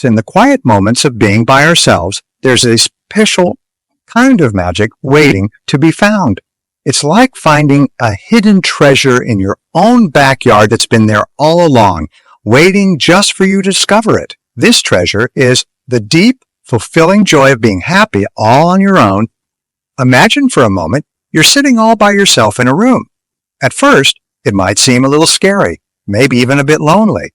In the quiet moments of being by ourselves, there's a special kind of magic waiting to be found. It's like finding a hidden treasure in your own backyard that's been there all along, waiting just for you to discover it. This treasure is the deep, fulfilling joy of being happy all on your own. Imagine for a moment you're sitting all by yourself in a room. At first, it might seem a little scary, maybe even a bit lonely.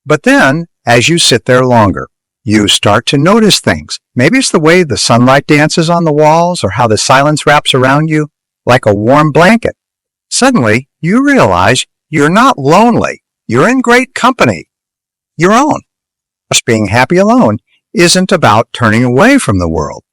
But then, as you sit there longer, you start to notice things. Maybe it's the way the sunlight dances on the walls or how the silence wraps around you like a warm blanket. Suddenly, you realize you're not lonely. You're in great company. Your own. Just being happy alone isn't about turning away from the world.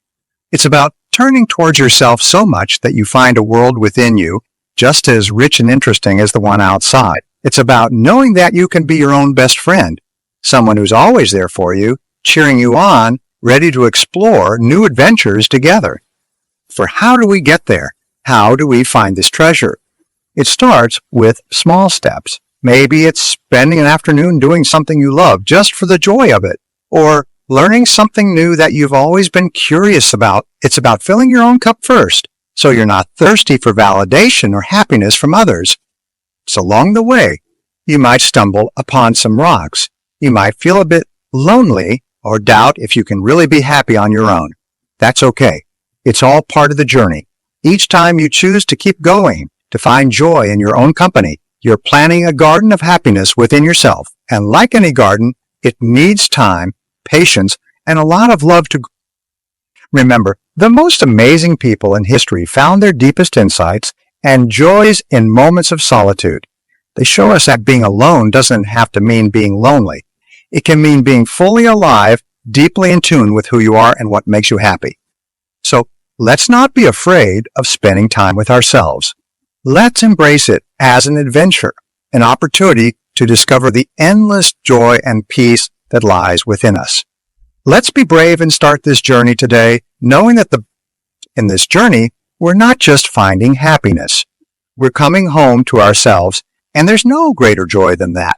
It's about turning towards yourself so much that you find a world within you just as rich and interesting as the one outside. It's about knowing that you can be your own best friend, someone who's always there for you, cheering you on, ready to explore new adventures together. For how do we get there? How do we find this treasure? It starts with small steps. Maybe it's spending an afternoon doing something you love just for the joy of it, or learning something new that you've always been curious about. It's about filling your own cup first, so you're not thirsty for validation or happiness from others. So along the way, you might stumble upon some rocks. You might feel a bit lonely or doubt if you can really be happy on your own. That's okay. It's all part of the journey. Each time you choose to keep going, to find joy in your own company, you're planting a garden of happiness within yourself. And like any garden, it needs time, patience, and a lot of love to grow. Remember, the most amazing people in history found their deepest insights and joys in moments of solitude. They show us that being alone doesn't have to mean being lonely. It can mean being fully alive, deeply in tune with who you are and what makes you happy. So let's not be afraid of spending time with ourselves. Let's embrace it as an adventure, an opportunity to discover the endless joy and peace that lies within us. Let's be brave and start this journey today, knowing that in this journey, we're not just finding happiness. We're coming home to ourselves, and there's no greater joy than that.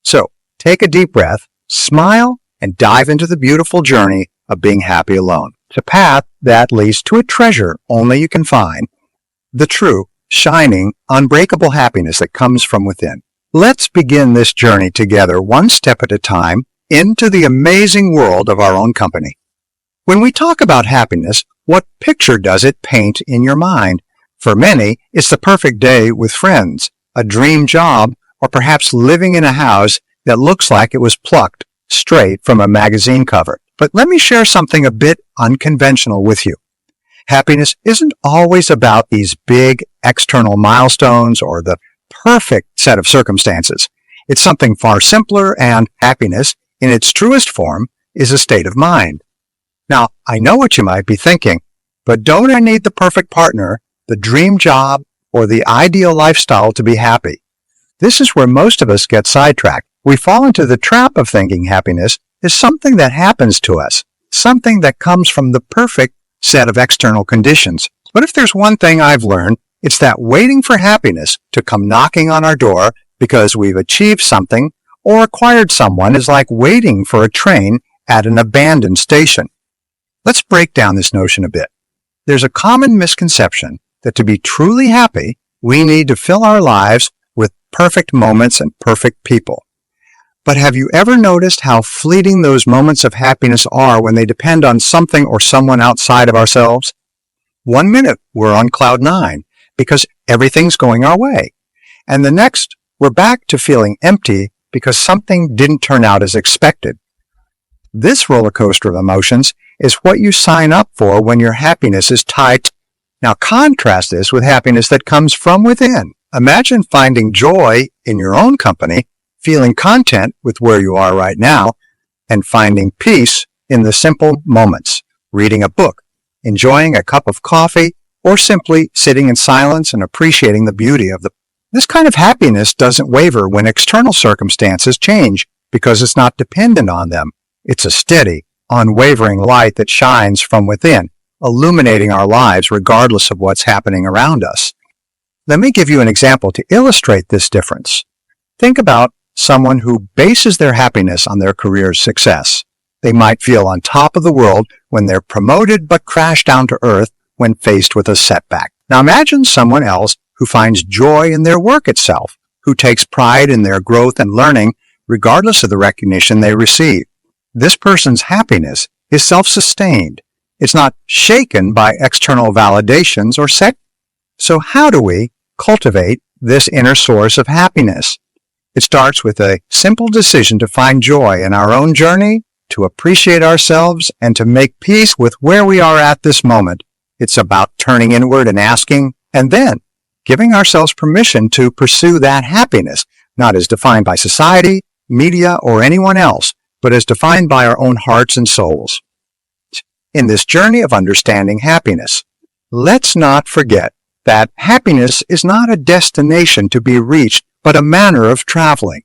So, take a deep breath, smile, and dive into the beautiful journey of being happy alone. It's a path that leads to a treasure only you can find, the true, shining, unbreakable happiness that comes from within. Let's begin this journey together, one step at a time, into the amazing world of our own company. When we talk about happiness, what picture does it paint in your mind? For many, it's the perfect day with friends, a dream job, or perhaps living in a house that looks like it was plucked straight from a magazine cover. But let me share something a bit unconventional with you. Happiness isn't always about these big external milestones or the perfect set of circumstances. It's something far simpler, and happiness, in its truest form, is a state of mind. Now, I know what you might be thinking, but don't I need the perfect partner, the dream job, or the ideal lifestyle to be happy? This is where most of us get sidetracked. We fall into the trap of thinking happiness is something that happens to us, something that comes from the perfect set of external conditions. But if there's one thing I've learned, it's that waiting for happiness to come knocking on our door because we've achieved something or acquired someone is like waiting for a train at an abandoned station. Let's break down this notion a bit. There's a common misconception that to be truly happy, we need to fill our lives with perfect moments and perfect people. But have you ever noticed how fleeting those moments of happiness are when they depend on something or someone outside of ourselves? 1 minute, we're on cloud 9 because everything's going our way. And the next, we're back to feeling empty because something didn't turn out as expected. This roller coaster of emotions is what you sign up for when your happiness is tied. Now contrast this with happiness that comes from within. Imagine finding joy in your own company, feeling content with where you are right now, and finding peace in the simple moments, reading a book, enjoying a cup of coffee, or simply sitting in silence and appreciating the beauty of the. This kind of happiness doesn't waver when external circumstances change because it's not dependent on them. It's a steady, unwavering light that shines from within, illuminating our lives regardless of what's happening around us. Let me give you an example to illustrate this difference. Think about someone who bases their happiness on their career's success. They might feel on top of the world when they're promoted but crash down to earth when faced with a setback. Now imagine someone else who finds joy in their work itself, who takes pride in their growth and learning regardless of the recognition they receive. This person's happiness is self-sustained. It's not shaken by external validations or set. So how do we cultivate this inner source of happiness? It starts with a simple decision to find joy in our own journey, to appreciate ourselves, and to make peace with where we are at this moment. It's about turning inward and asking, and then giving ourselves permission to pursue that happiness, not as defined by society, media, or anyone else, but as defined by our own hearts and souls. In this journey of understanding happiness, let's not forget that happiness is not a destination to be reached, but a manner of traveling.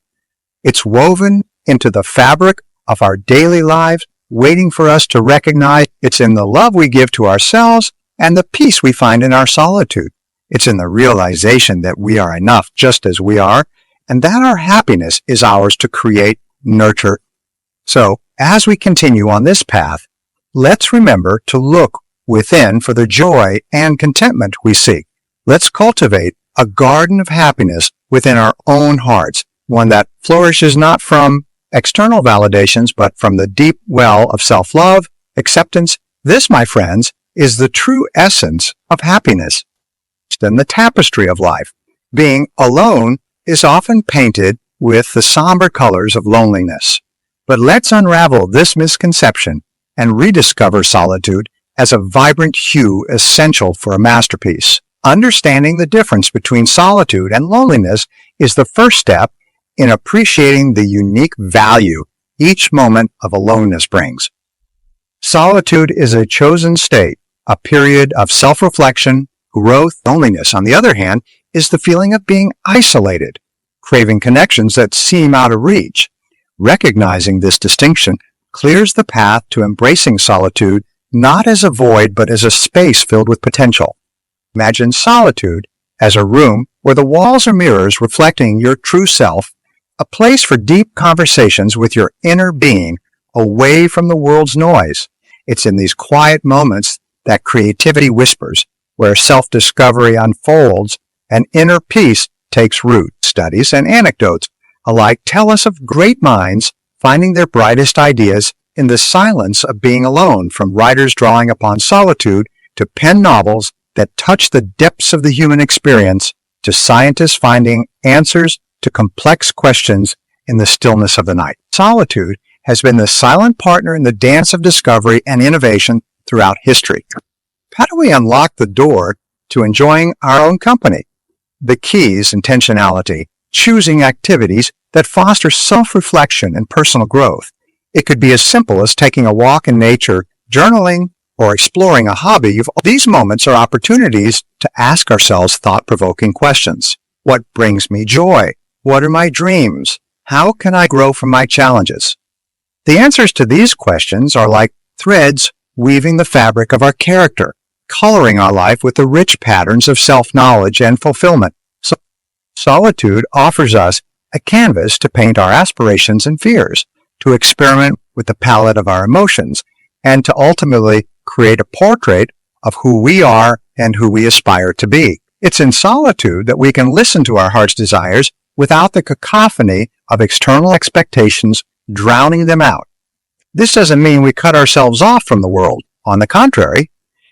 It's woven into the fabric of our daily lives, waiting for us to recognize it's in the love we give to ourselves and the peace we find in our solitude. It's in the realization that we are enough just as we are, and that our happiness is ours to create, nurture. So, as we continue on this path, let's remember to look within for the joy and contentment we seek. Let's cultivate a garden of happiness within our own hearts, one that flourishes not from external validations, but from the deep well of self-love, acceptance. This, my friends, is the true essence of happiness. In the tapestry of life, being alone is often painted with the somber colors of loneliness. But let's unravel this misconception and rediscover solitude as a vibrant hue essential for a masterpiece. Understanding the difference between solitude and loneliness is the first step in appreciating the unique value each moment of aloneness brings. Solitude is a chosen state, a period of self-reflection, growth. Loneliness, on the other hand, is the feeling of being isolated, craving connections that seem out of reach. Recognizing this distinction clears the path to embracing solitude not as a void but as a space filled with potential. Imagine solitude as a room where the walls are mirrors reflecting your true self, a place for deep conversations with your inner being away from the world's noise. It's in these quiet moments that creativity whispers, where self-discovery unfolds and inner peace takes root. Studies and anecdotes alike tell us of great minds finding their brightest ideas in the silence of being alone, from writers drawing upon solitude to pen novels that touch the depths of the human experience, to scientists finding answers to complex questions in the stillness of the night. Solitude has been the silent partner in the dance of discovery and innovation throughout history. How do we unlock the door to enjoying our own company? The key is intentionality, choosing activities that foster self-reflection and personal growth. It could be as simple as taking a walk in nature, journaling, or exploring a hobby. These moments are opportunities to ask ourselves thought-provoking questions. What brings me joy? What are my dreams? How can I grow from my challenges? The answers to these questions are like threads weaving the fabric of our character, coloring our life with the rich patterns of self-knowledge and fulfillment. So, solitude offers us a canvas to paint our aspirations and fears, to experiment with the palette of our emotions, and to ultimately create a portrait of who we are and who we aspire to be. It's in solitude that we can listen to our heart's desires without the cacophony of external expectations drowning them out. This doesn't mean we cut ourselves off from the world. On the contrary,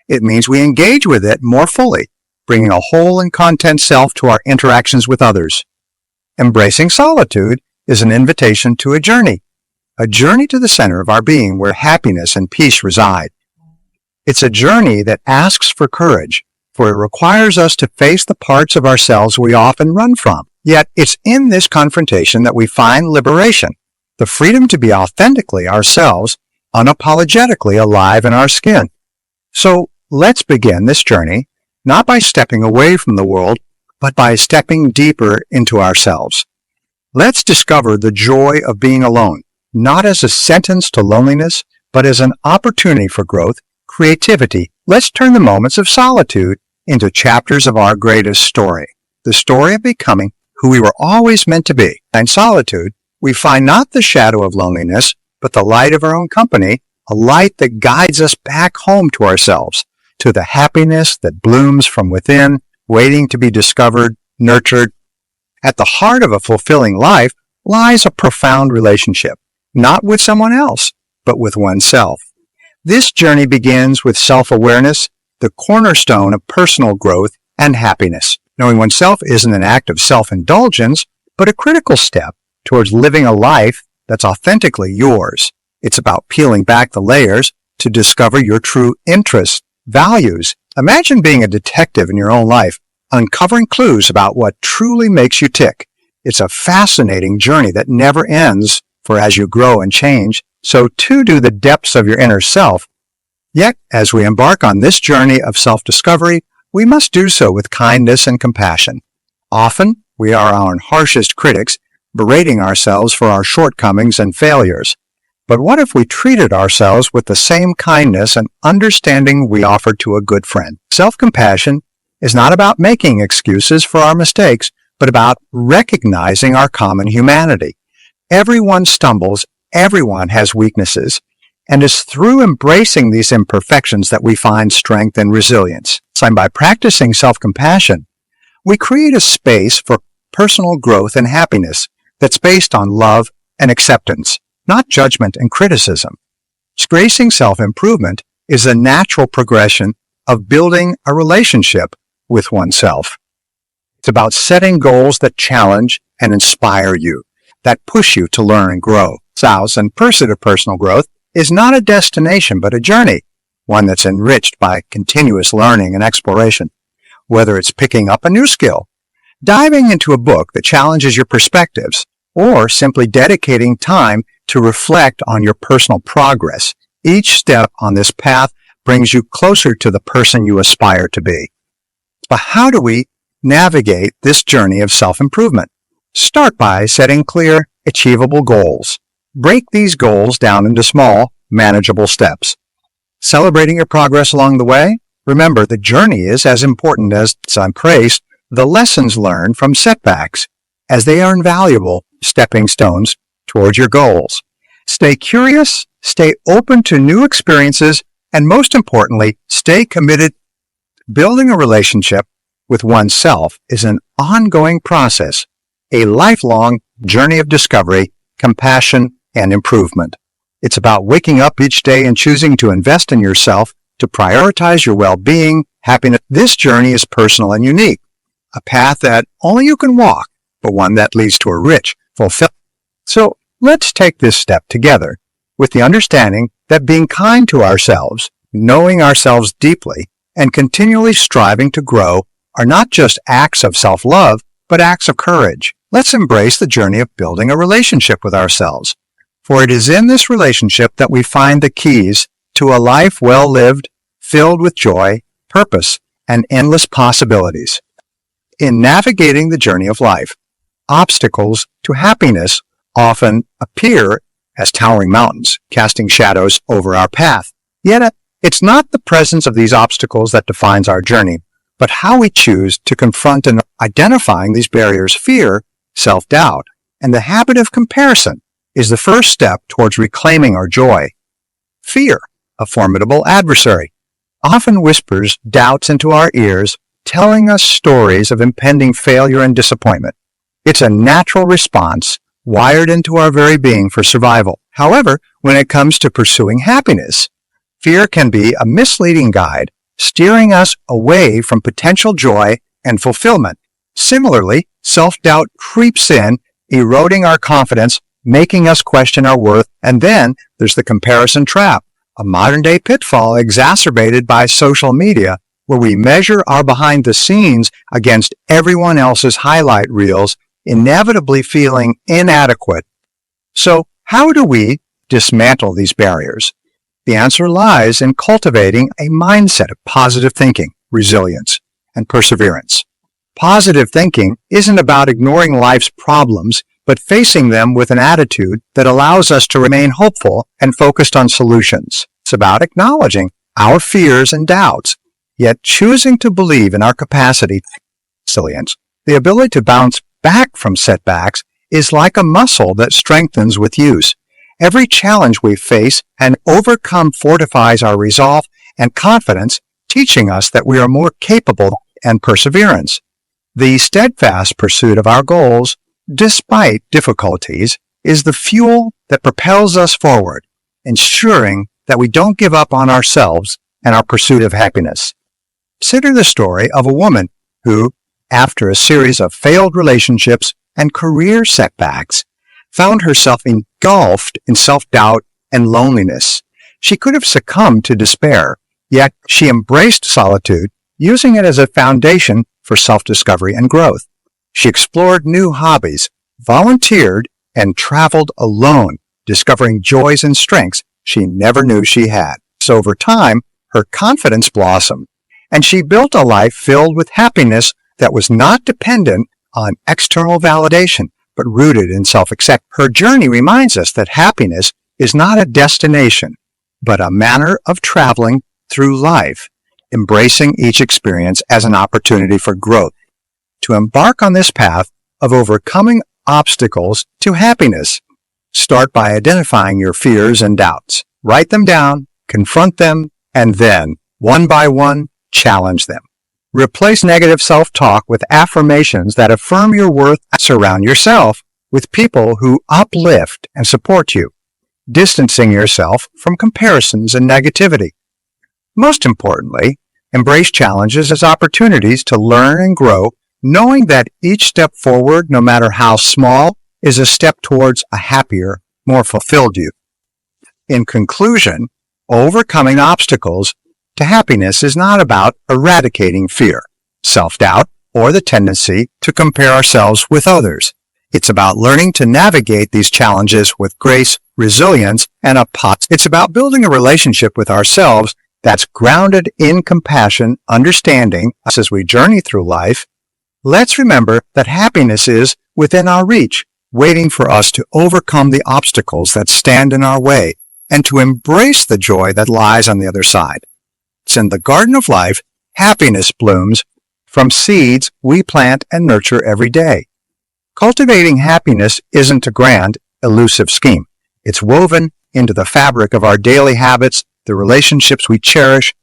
it means we engage with it more fully, bringing a whole and content self to our interactions with others. Embracing solitude is an invitation to a journey to the center of our being where happiness and peace reside. It's a journey that asks for courage, for it requires us to face the parts of ourselves we often run from. Yet it's in this confrontation that we find liberation, the freedom to be authentically ourselves, unapologetically alive in our skin. So let's begin this journey, not by stepping away from the world, but by stepping deeper into ourselves. Let's discover the joy of being alone, not as a sentence to loneliness, but as an opportunity for growth, creativity. Let's turn the moments of solitude into chapters of our greatest story, the story of becoming who we were always meant to be. In solitude, we find not the shadow of loneliness, but the light of our own company, a light that guides us back home to ourselves, to the happiness that blooms from within, waiting to be discovered, nurtured. At the heart of a fulfilling life lies a profound relationship, not with someone else, but with oneself. This journey begins with self-awareness, the cornerstone of personal growth and happiness. Knowing oneself isn't an act of self-indulgence, but a critical step towards living a life that's authentically yours. It's about peeling back the layers to discover your true interests, values. Imagine being a detective in your own life, uncovering clues about what truly makes you tick. It's a fascinating journey that never ends, for as you grow and change, so too do the depths of your inner self. Yet, as we embark on this journey of self-discovery, we must do so with kindness and compassion. Often, we are our own harshest critics, berating ourselves for our shortcomings and failures. But what if we treated ourselves with the same kindness and understanding we offer to a good friend? Self-compassion is not about making excuses for our mistakes, but about recognizing our common humanity. Everyone stumbles, everyone has weaknesses, and it's through embracing these imperfections that we find strength and resilience. And by practicing self-compassion, we create a space for personal growth and happiness that's based on love and acceptance, not judgment and criticism. Gracing self-improvement is a natural progression of building a relationship with oneself. It's about setting goals that challenge and inspire you, that push you to learn and grow. And pursuit of personal growth is not a destination, but a journey, one that's enriched by continuous learning and exploration. Whether it's picking up a new skill, diving into a book that challenges your perspectives, or simply dedicating time to reflect on your personal progress, each step on this path brings you closer to the person you aspire to be. But how do we navigate this journey of self-improvement? Start by setting clear, achievable goals. Break these goals down into small, manageable steps. Celebrating your progress along the way? Remember, the journey is as important as embrace the lessons learned from setbacks, as they are invaluable stepping stones towards your goals. Stay curious, stay open to new experiences, and most importantly, stay committed. Building a relationship with oneself is an ongoing process, a lifelong journey of discovery, compassion, and improvement. It's about waking up each day and choosing to invest in yourself, to prioritize your well-being, happiness. This journey is personal and unique, a path that only you can walk, but one that leads to a rich, fulfilled. So let's take this step together with the understanding that being kind to ourselves, knowing ourselves deeply, and continually striving to grow are not just acts of self-love, but acts of courage. Let's embrace the journey of building a relationship with ourselves, for it is in this relationship that we find the keys to a life well lived, filled with joy, purpose, and endless possibilities. In navigating the journey of life, obstacles to happiness often appear as towering mountains, casting shadows over our path. Yet, it's not the presence of these obstacles that defines our journey, but how we choose to confront and identifying these barriers. Fear, self-doubt, and the habit of comparison is the first step towards reclaiming our joy. Fear, a formidable adversary, often whispers doubts into our ears, telling us stories of impending failure and disappointment. It's a natural response wired into our very being for survival. However, when it comes to pursuing happiness, fear can be a misleading guide, steering us away from potential joy and fulfillment. Similarly, self-doubt creeps in, eroding our confidence, making us question our worth. And then there's the comparison trap, a modern-day pitfall exacerbated by social media, where we measure our behind the scenes against everyone else's highlight reels, inevitably feeling inadequate. So how do we dismantle these barriers? The answer lies in cultivating a mindset of positive thinking, resilience, and perseverance. Positive thinking isn't about ignoring life's problems, but facing them with an attitude that allows us to remain hopeful and focused on solutions. It's about acknowledging our fears and doubts, yet choosing to believe in our capacity. Resilience, the ability to bounce back from setbacks, is like a muscle that strengthens with use. Every challenge we face and overcome fortifies our resolve and confidence, teaching us that we are more capable and perseverance. The steadfast pursuit of our goals, despite difficulties, is the fuel that propels us forward, ensuring that we don't give up on ourselves and our pursuit of happiness. Consider the story of a woman who, after a series of failed relationships and career setbacks, found herself engulfed in self-doubt and loneliness. She could have succumbed to despair, yet she embraced solitude, using it as a foundation for self-discovery and growth. She explored new hobbies, volunteered, and traveled alone, discovering joys and strengths she never knew she had. So over time, her confidence blossomed, and she built a life filled with happiness that was not dependent on external validation, but rooted in self-acceptance. Her journey reminds us that happiness is not a destination, but a manner of traveling through life, embracing each experience as an opportunity for growth. To embark on this path of overcoming obstacles to happiness, start by identifying your fears and doubts. Write them down, confront them, and then, one by one, challenge them. Replace negative self-talk with affirmations that affirm your worth. Surround yourself with people who uplift and support you, distancing yourself from comparisons and negativity. Most importantly, embrace challenges as opportunities to learn and grow, knowing that each step forward, no matter how small, is a step towards a happier, more fulfilled you. In conclusion, overcoming obstacles to happiness is not about eradicating fear, self-doubt, or the tendency to compare ourselves with others. It's about learning to navigate these challenges with grace, resilience, and It's about building a relationship with ourselves that's grounded in compassion, understanding us as we journey through life. Let's remember that happiness is within our reach, waiting for us to overcome the obstacles that stand in our way and to embrace the joy that lies on the other side. It's in the garden of life, happiness blooms from seeds we plant and nurture every day. Cultivating happiness isn't a grand, elusive scheme. It's woven into the fabric of our daily habits, the relationships we cherish.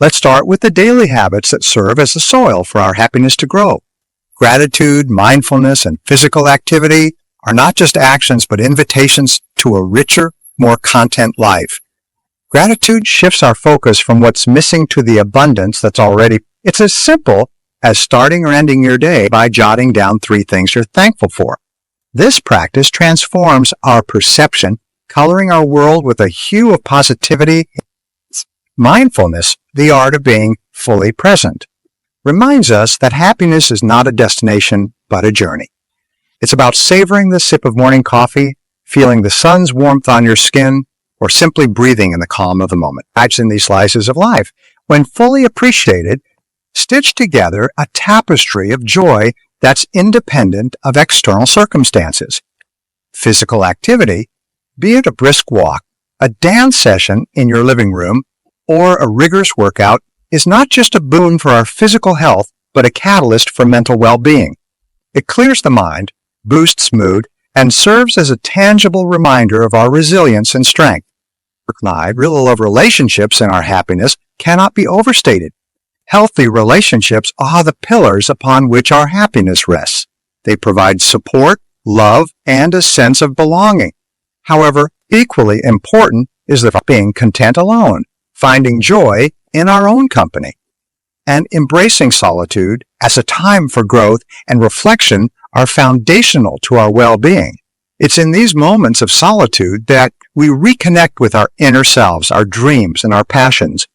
Let's start with the daily habits that serve as the soil for our happiness to grow. Gratitude, mindfulness, and physical activity are not just actions, but invitations to a richer, more content life. Gratitude shifts our focus from what's missing to the abundance that's already. It's as simple as starting or ending your day by jotting down 3 things you're thankful for. This practice transforms our perception, coloring our world with a hue of positivity. Mindfulness, the art of being fully present, reminds us that happiness is not a destination, but a journey. It's about savoring the sip of morning coffee, feeling the sun's warmth on your skin, or simply breathing in the calm of the moment. In these slices of life, when fully appreciated, stitch together a tapestry of joy that's independent of external circumstances. Physical activity, be it a brisk walk, a dance session in your living room, or a rigorous workout, is not just a boon for our physical health, but a catalyst for mental well-being. It clears the mind, boosts mood, and serves as a tangible reminder of our resilience and strength. The role of relationships in our happiness cannot be overstated. Healthy relationships are the pillars upon which our happiness rests. They provide support, love, and a sense of belonging. However, equally important is the being content alone, finding joy in our own company, and embracing solitude as a time for growth and reflection are foundational to our well-being. It's in these moments of solitude that we reconnect with our inner selves, our dreams, and our passions.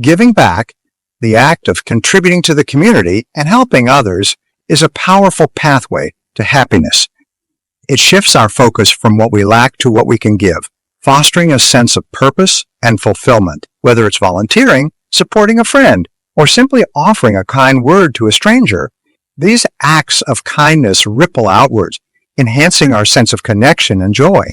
Giving back, the act of contributing to the community and helping others, is a powerful pathway to happiness. It shifts our focus from what we lack to what we can give, fostering a sense of purpose and fulfillment, whether it's volunteering, supporting a friend, or simply offering a kind word to a stranger. These acts of kindness ripple outwards, enhancing our sense of connection and joy.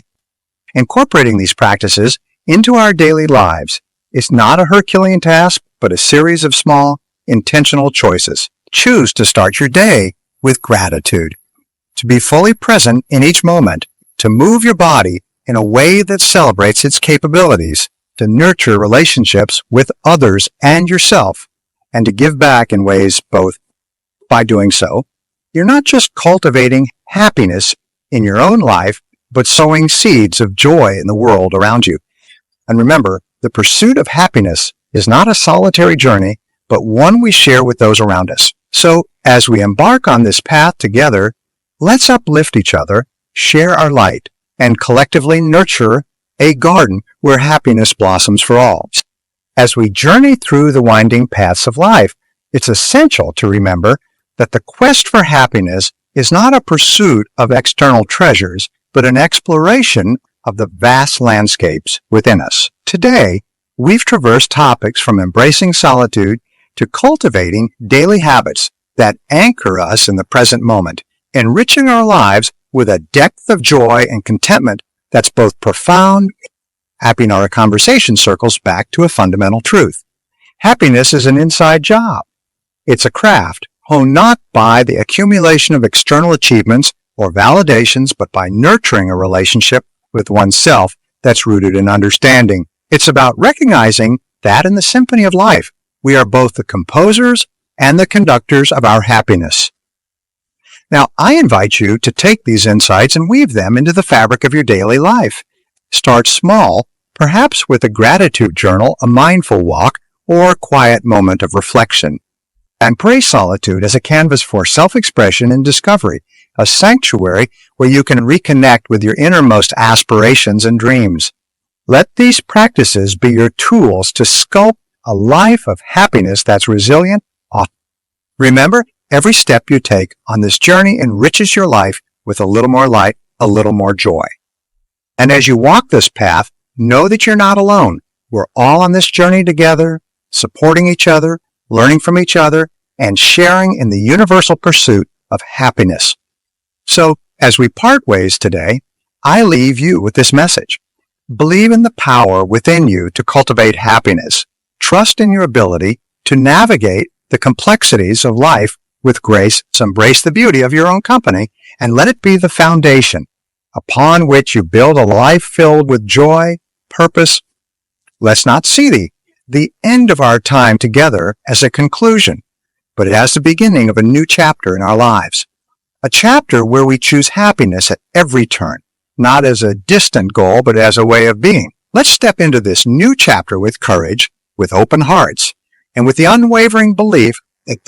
Incorporating these practices into our daily lives is not a Herculean task, but a series of small, intentional choices. Choose to start your day with gratitude, to be fully present in each moment, to move your body in a way that celebrates its capabilities, to nurture relationships with others and yourself, and to give back in ways both. By doing so, you're not just cultivating happiness in your own life, but sowing seeds of joy in the world around you. And remember, the pursuit of happiness is not a solitary journey, but one we share with those around us. So, as we embark on this path together, let's uplift each other, share our light, and collectively nurture a garden where happiness blossoms for all. As we journey through the winding paths of life, it's essential to remember that the quest for happiness is not a pursuit of external treasures, but an exploration of the vast landscapes within us. Today, we've traversed topics from embracing solitude to cultivating daily habits that anchor us in the present moment, enriching our lives with a depth of joy and contentment that's both profound. Happy our conversation circles back to a fundamental truth. Happiness is an inside job. It's a craft honed not by the accumulation of external achievements or validations, but by nurturing a relationship with oneself that's rooted in understanding. It's about recognizing that in the symphony of life, we are both the composers and the conductors of our happiness. Now, I invite you to take these insights and weave them into the fabric of your daily life. Start small, perhaps with a gratitude journal, a mindful walk, or a quiet moment of reflection. Embrace solitude as a canvas for self-expression and discovery, a sanctuary where you can reconnect with your innermost aspirations and dreams. Let these practices be your tools to sculpt a life of happiness that's resilient. Remember, every step you take on this journey enriches your life with a little more light, a little more joy. And as you walk this path, know that you're not alone. We're all on this journey together, supporting each other, learning from each other, and sharing in the universal pursuit of happiness. So, as we part ways today, I leave you with this message. Believe in the power within you to cultivate happiness. Trust in your ability to navigate the complexities of life with grace. Embrace the beauty of your own company and let it be the foundation upon which you build a life filled with joy, purpose. Let's not see the end of our time together as a conclusion, but as the beginning of a new chapter in our lives. A chapter where we choose happiness at every turn, not as a distant goal, but as a way of being. Let's step into this new chapter with courage, with open hearts, and with the unwavering belief that